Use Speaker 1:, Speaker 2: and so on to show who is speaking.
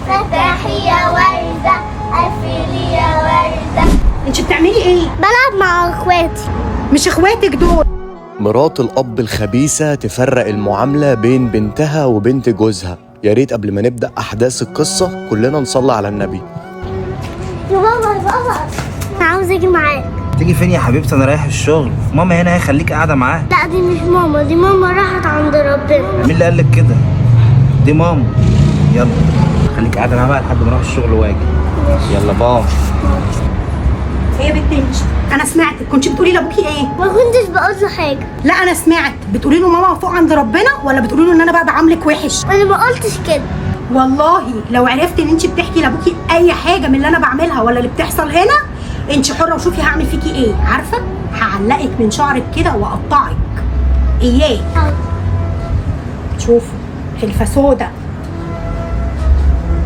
Speaker 1: فتحي يا وردة قفلي يا وردة.
Speaker 2: انت بتعملي ايه؟
Speaker 1: بلعب مع اخواتي.
Speaker 2: مش اخواتك دول.
Speaker 3: مرات الأب الخبيثة تفرق المعاملة بين بنتها وبنت جوزها. يا ريت قبل ما نبدأ أحداث القصة كلنا نصلي على النبي.
Speaker 1: يا بابا يا بابا انا عاوز اجي معاك.
Speaker 4: تيجي فين يا حبيبتي؟ انا رايح الشغل، ماما هنا هيخليك قاعده معاها.
Speaker 1: لا دي مش ماما، دي ماما راحت عند ربنا.
Speaker 4: مين اللي قالك كده؟ دي ماما. يلا خليك قاعده معاها بقى لحد ما اروح الشغل واجي. يلا باي.
Speaker 2: ايه يا بنت انت؟ انا سمعتك كنت بتقولي لابوكي ايه؟
Speaker 1: ما كنتش بقول له حاجه.
Speaker 2: لا انا سمعت بتقولي له ماما فوق عند ربنا، ولا بتقولي له ان انا بقى بعاملك وحش؟
Speaker 1: انا ما قلتش كده.
Speaker 2: والله لو عرفت ان انت بتحكي لابوكي اي حاجه من اللي انا بعملها ولا اللي بتحصل هنا، انت حره وشوفي هعمل فيكي ايه. عارفه هعلقك من شعرك كده واقطعك. اياه شوفوا خلفه سودا.